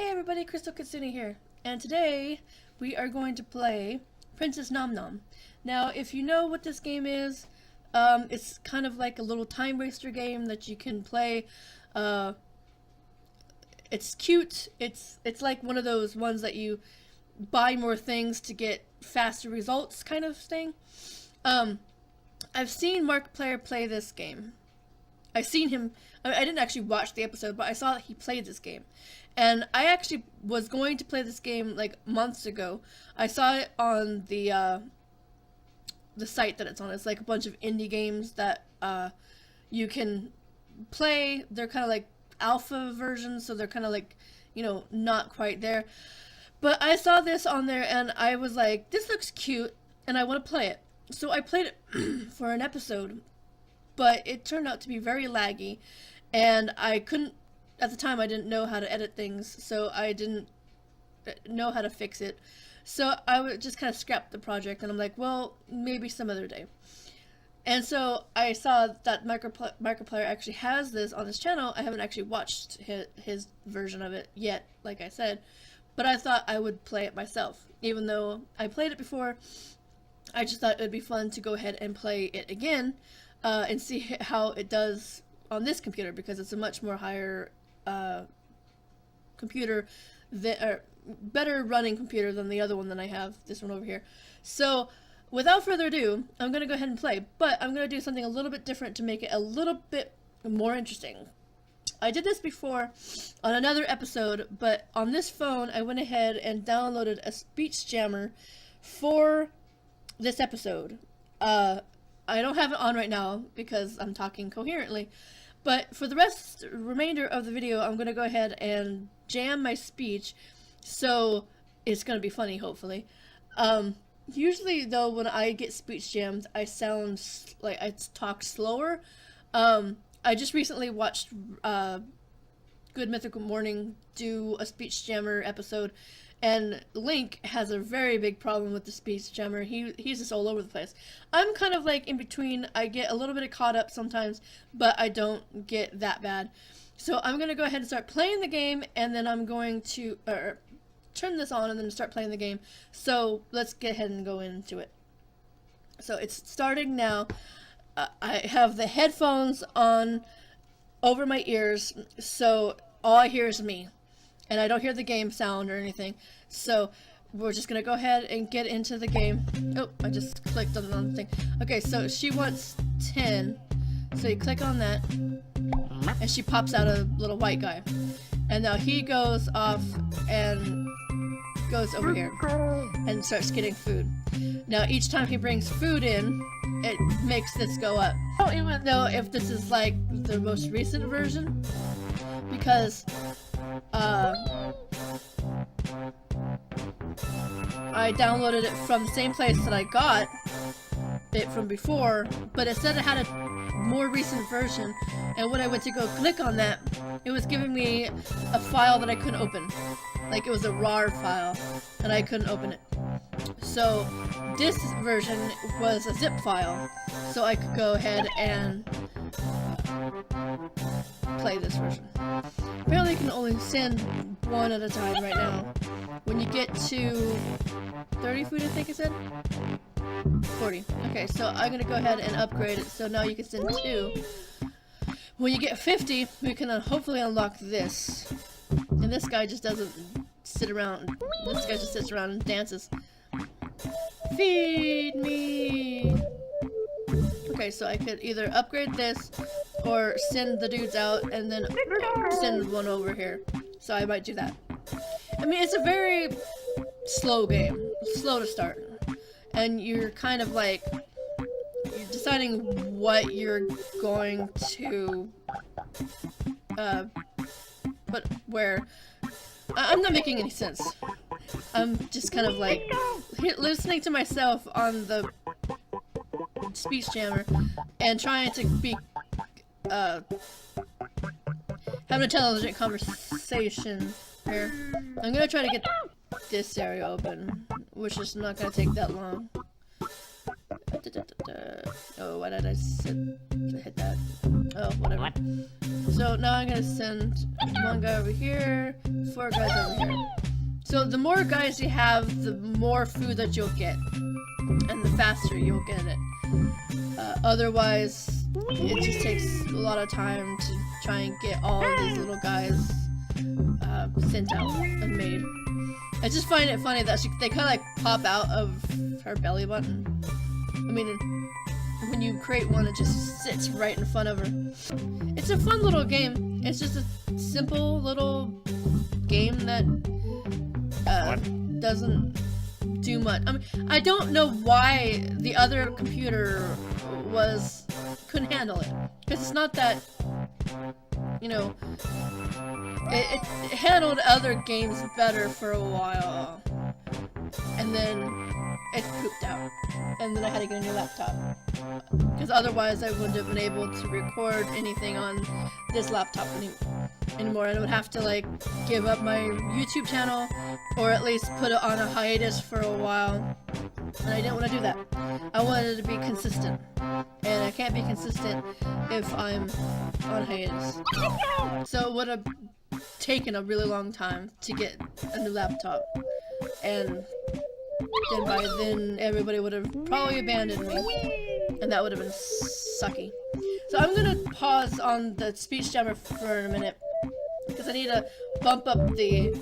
Hey everybody, Crystal Katsuni here, and today we are going to play Princess Nom Nom. Now, if you know what this game is, it's kind of like a little time waster game that you can play. It's cute. It's like one of those ones that you buy more things to get faster results kind of thing. I've seen MacLeod play this game. I've seen him. I didn't actually watch the episode, but I saw that he played this game. And I actually was going to play this game like months ago. I saw it on the site that it's on. It's like a bunch of indie games that you can play. They're kind of like alpha versions, so they're kind of like, you know, not quite there. But I saw this on there and I was like, this looks cute and I want to play it. So I played it for an episode, but it turned out to be very laggy, and I couldn't, at the time I didn't know how to edit things, so I didn't know how to fix it. So I would just kind of scrap the project, and I'm like, well, maybe some other day. And so I saw that MacLeod actually has this on his channel. I haven't actually watched his version of it yet, like I said, but I thought I would play it myself. Even though I played it before, I just thought it would be fun to go ahead and play it again and see how it does on this computer, because it's a much more higher computer, or better running computer than the other one that I have, this one over here. So without further ado, I'm going to go ahead and play, but I'm going to do something a little bit different to make it a little bit more interesting. I did this before on another episode, but on this phone I went ahead and downloaded a speech jammer for this episode. I don't have it on right now because I'm talking coherently, but for the remainder of the video, I'm going to go ahead and jam my speech, so it's going to be funny, hopefully. Usually, though, when I get speech jammed, I sound like I talk slower. I just recently watched Good Mythical Morning do a speech jammer episode, and Link has a very big problem with the speech jammer. He's just all over the place. I'm kind of like in between. I get a little bit caught up sometimes, but I don't get that bad. So I'm going to go ahead and start playing the game, and then I'm going to turn this on and then start playing the game. So let's get ahead and go into it. So it's starting now. I have the headphones on over my ears, so all I hear is me. And I don't hear the game sound or anything. So we're just going to go ahead and get into the game. Oh, I just clicked on the wrong thing. Okay, so she wants 10. So you click on that. And she pops out a little white guy. And now he goes off and goes over here. And starts getting food. Now each time he brings food in, it makes this go up. I don't even know if this is like the most recent version. Because I downloaded it from the same place that I got it from before, but it said it had a more recent version, and when I went to go click on that, it was giving me a file that I couldn't open. Like, it was a RAR file, and I couldn't open it. So this version was a zip file, so I could go ahead and play this version. Apparently you can only send one at a time right now. When you get to 30 food, I think it said? 40. Okay, so I'm gonna go ahead and upgrade it, so now you can send 2. When you get 50, we can hopefully unlock this. And this guy just doesn't sit around. This guy just sits around and dances. Feed me! Okay, so I could either upgrade this or send the dudes out and then send one over here. So I might do that. I mean, it's a very slow game. Slow to start. And you're kind of like, you're deciding what you're going to, but where. I'm not making any sense. I'm just kind of like listening to myself on the speech jammer and trying to be having a intelligent conversation here. I'm gonna try to get this area open, which is not gonna take that long. Oh, why did I hit that? Oh, whatever. What? So now I'm gonna send one guy over here, 4 guys over here. So the more guys you have, the more food that you'll get, and the faster you'll get it. Otherwise, it just takes a lot of time to try and get all of these little guys sent out and made. I just find it funny that they kind of like pop out of her belly button. I mean, when you create one, it just sits right in front of her. It's a fun little game. It's just a simple little game that doesn't do much. I mean, I don't know why the other computer couldn't handle it, because it's not that, you know, it handled other games better for a while, and then it pooped out, and then I had to get a new laptop, because otherwise I wouldn't have been able to record anything on this laptop anymore, and I would have to like give up my YouTube channel, or at least put it on a hiatus for a while, and I didn't want to do that. I wanted to be consistent, and I can't be consistent if I'm on hiatus. So it would have taken a really long time to get a new laptop, and then by then everybody would have probably abandoned me, and that would have been sucky. So I'm gonna pause on the speech jammer for a minute, because I need to bump up the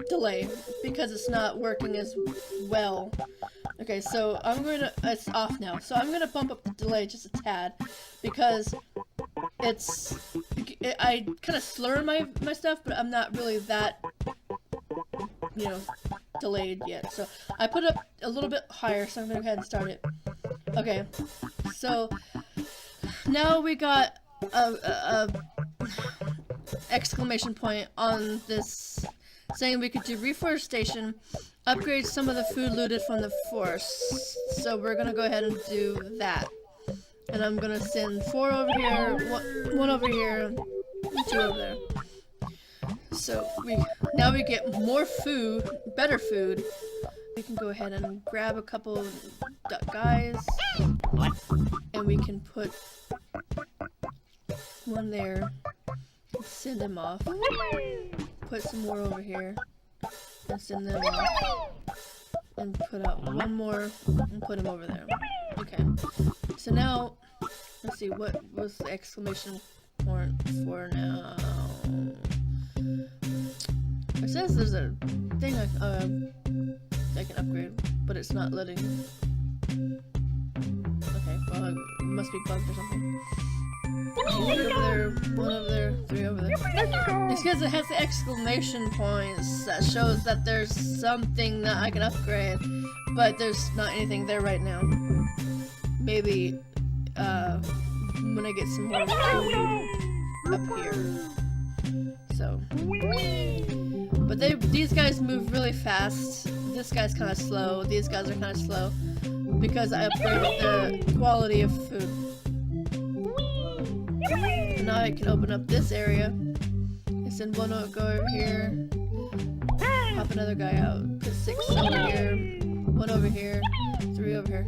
delay, because it's not working as well. Okay, so it's off now, so I'm gonna bump up the delay just a tad, because I kind of slur my stuff, but I'm not really that, you know, delayed yet. So I put it up a little bit higher, so I'm gonna go ahead and start it. Okay, so now we got a exclamation point on this saying we could do reforestation, upgrade some of the food looted from the forest. So we're gonna go ahead and do that. And I'm gonna send 4 over here, one over here, and 2 over there. So now we get more food, better food. We can go ahead and grab a couple guys, and we can put one there, send them off. Put some more over here, and send them off. And put out one more, and put him over there. Okay. So now, let's see, what was the exclamation point for now? It says there's a thing I can upgrade, but it's not letting. Okay, well, it must be bugged or something. 1 over there, 1 over there, 3 over there. It's because it has the exclamation points that shows that there's something that I can upgrade, but there's not anything there right now. Maybe when I get some more food up here. So, but these guys move really fast. This guy's kind of slow. These guys are kind of slow because I upgraded the quality of food. And now I can open up this area and send one go over here. Pop another guy out. Put 6 over here. 1 over here. 3 over here.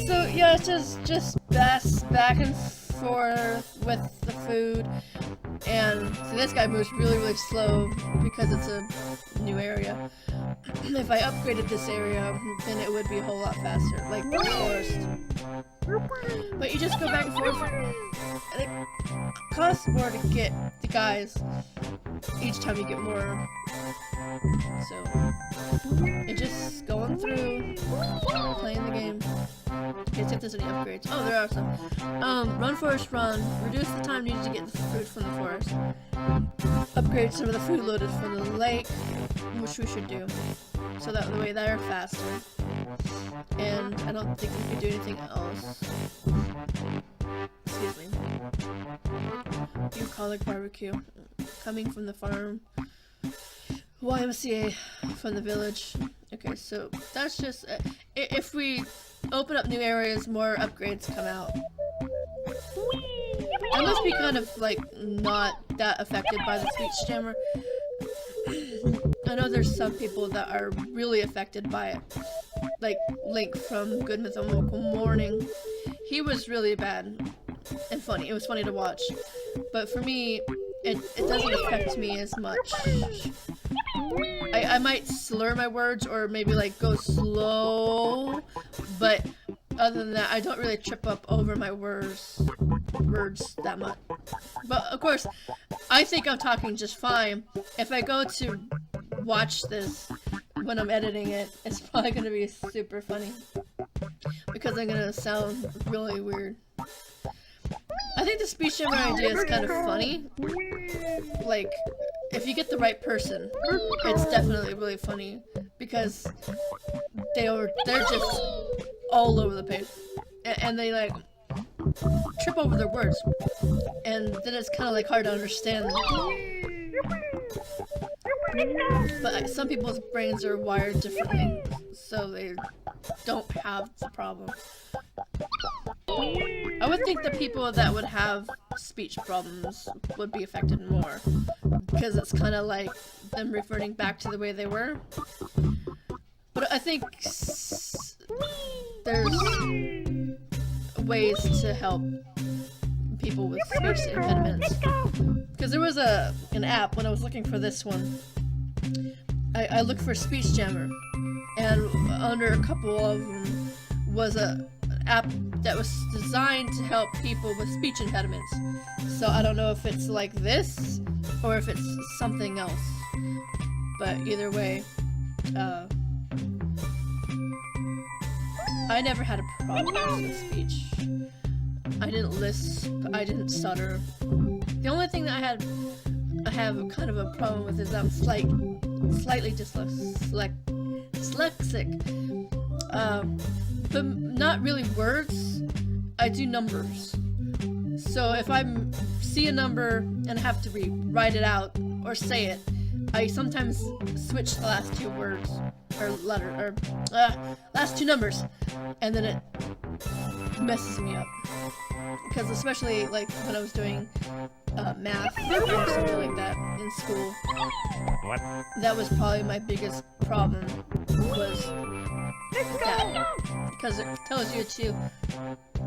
So yeah, it's just back and forth with the food. And so this guy moves really slow because it's a new area. If I upgraded this area, then it would be a whole lot faster, like the forest. But you just go back and forth, and it costs more to get the guys each time you get more. So it's just going through, playing the game. Okay, see if there's any upgrades. Oh, there are some. Run forest run. Reduce the time needed to get the food from the forest. Upgrade some of the food loaded from the lake, which we should do. So that way they're faster. And I don't think we can do anything else. Excuse me. Bucolic barbecue. Coming from the farm. YMCA from the village. Okay, so that's just if we open up new areas, more upgrades come out. I must be kind of like not that affected by the speech jammer. I know there's some people that are really affected by it, like Link from Good Mythical Morning. he was really bad and funny. It was funny to watch. But for me, it doesn't affect me as much. I might slur my words or maybe like go slow, but other than that, I don't really trip up over my words that much. But of course, I think I'm talking just fine. If I go to watch this when I'm editing it, it's probably gonna be super funny because I'm gonna sound really weird. I think the speech jammer idea is kind of funny. Like, if you get the right person, it's definitely really funny because they're just all over the place, and they like trip over their words, and then it's kind of like hard to understand. But some people's brains are wired differently, so they don't have the problem. I would think the people that would have speech problems would be affected more, because it's kind of like them reverting back to the way they were. But I think there's ways to help people with speech impediments. Because there was an app when I was looking for this one. I looked for speech jammer, and under a couple of them was an app that was designed to help people with speech impediments. So I don't know if it's like this or if it's something else. But either way, I never had a problem with speech. I didn't lisp, I didn't stutter. The only thing that I have kind of a problem with is I'm slightly dyslexic. But not really words. I do numbers. So if I see a number and have to write it out or say it, I sometimes switch the last two words or last two numbers, and then it messes me up. Because especially like when I was doing math or something like that in school, that was probably my biggest problem, was that. Because it tells you to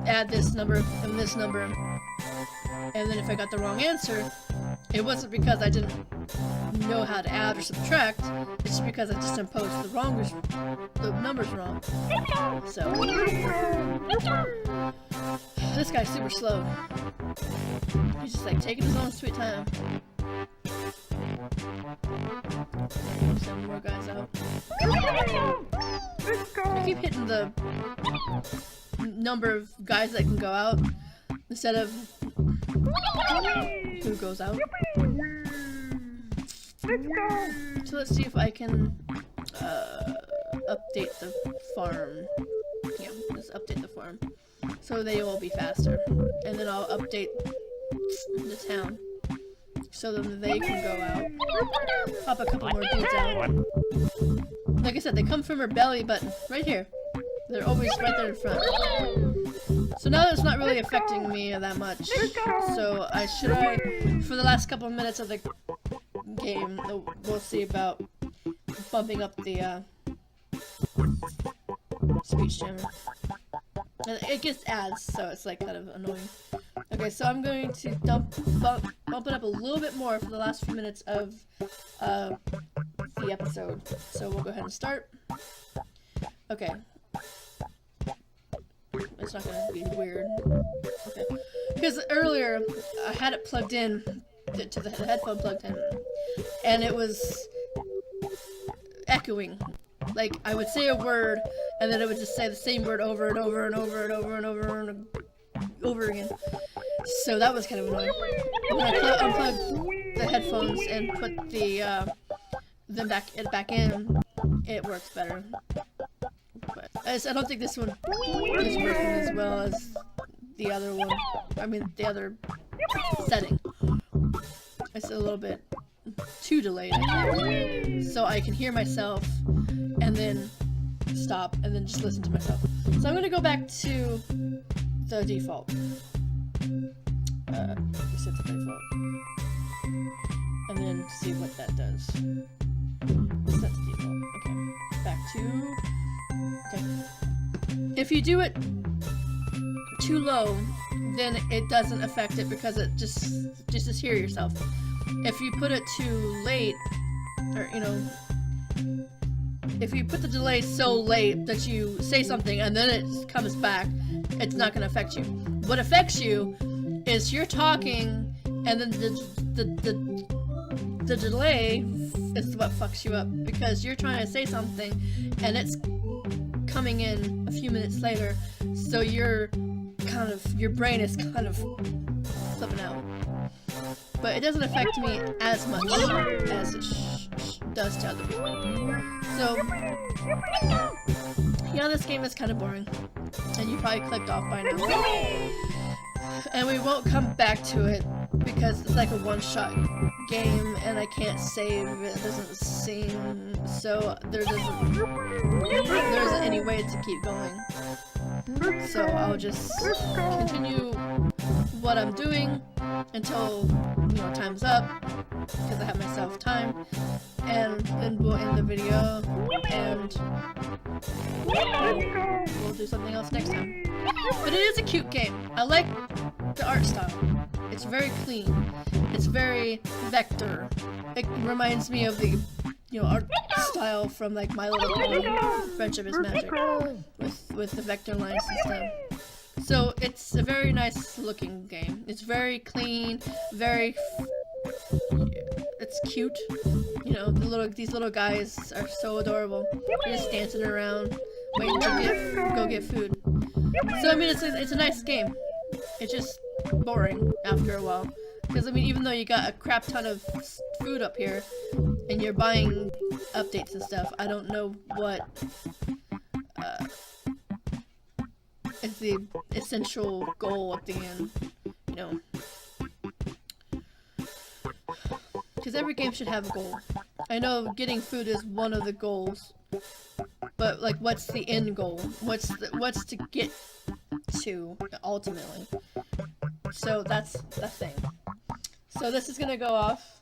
add this number and this number, and then if I got the wrong answer, it wasn't because I didn't know how to add or subtract, it's because I just imposed the numbers wrong. So this guy's super slow. He's just like taking his own sweet time. Send more guys out. I keep hitting the number of guys that can go out instead of who goes out. So let's see if I can update the farm. Yeah, let's update the farm so they will be faster, and then I'll update the town so then they can go out. Pop a couple more dudes out. Like I said, they come from her belly button right here. They're always right there in front. So now it's not really affecting me that much. So for the last couple of minutes of the game, we'll see about bumping up the speech jammer. And it gets ads, so it's like kind of annoying. Okay, so I'm going to bump it up a little bit more for the last few minutes of the episode. So we'll go ahead and start. Okay. It's not gonna be weird. Okay. Because earlier I had it plugged in to the headphone plugged in, and it was echoing. Like I would say a word, and then it would just say the same word over and over and over and over and over and over again. So that was kind of annoying. When I unplugged the headphones and put them back in, it works better. But I don't think this one is working as well as the other one. I mean, the other setting. It's a little bit too delayed, I think. So I can hear myself and then stop and then just listen to myself. So I'm gonna go back to the default. Set the default. And then see what that does. Set the default. Okay. Back to... Okay. If you do it too low, then it doesn't affect it because it just hear yourself. If you put it too late, or you know, if you put the delay so late that you say something and then it comes back, it's not going to affect you. What affects you is you're talking and then the delay is what fucks you up, because you're trying to say something and it's coming in a few minutes later, so your brain is kind of flipping out. But it doesn't affect me as much as it does to other people. So yeah, this game is kind of boring, and you probably clicked off by now. And we won't come back to it because it's like a one-shot game, and I can't save. It doesn't seem so. There isn't any way to keep going. So I'll just continue what I'm doing until, you know, time's up, because I have myself time, and then we'll end the video, and we'll do something else next time. But it is a cute game. I like the art style. It's very clean. It's very vector. It reminds me of the, you know, art style from like My Little Pony, Friendship is Magic, with the vector lines and stuff. So it's a very nice looking game. It's very clean, it's cute. You know, these little guys are so adorable. They're just dancing around, waiting to go get food. So I mean, it's a nice game. It's just boring after a while. Because I mean, even though you got a crap ton of food up here, and you're buying updates and stuff, I don't know what is the essential goal at the end, you know. Because every game should have a goal. I know getting food is one of the goals, but like, what's the end goal? What's to get to ultimately? So that's the thing. So this is gonna go off.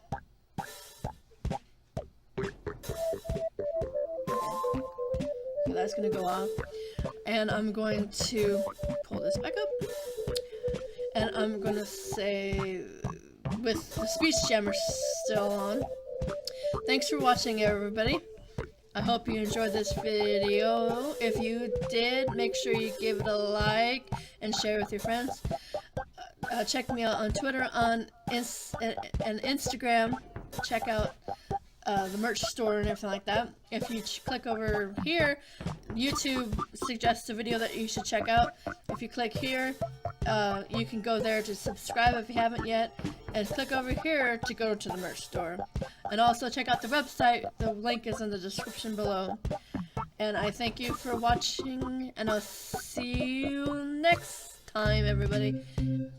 So that's gonna go off, and I'm going to pull this back up, and I'm gonna say, with the speech jammer still on, thanks for watching, everybody. I hope you enjoyed this video. If you did, make sure you give it a like and share with your friends. Check me out on Twitter and Instagram. Check out the merch store and everything like that. If you click over here, YouTube suggests a video that you should check out. If you click here, you can go there to subscribe if you haven't yet, and click over here to go to the merch store. And also check out the website. The link is in the description below. And I thank you for watching, and I'll see you next time, everybody.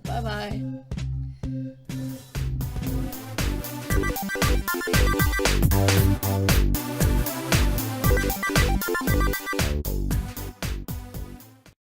Bye bye.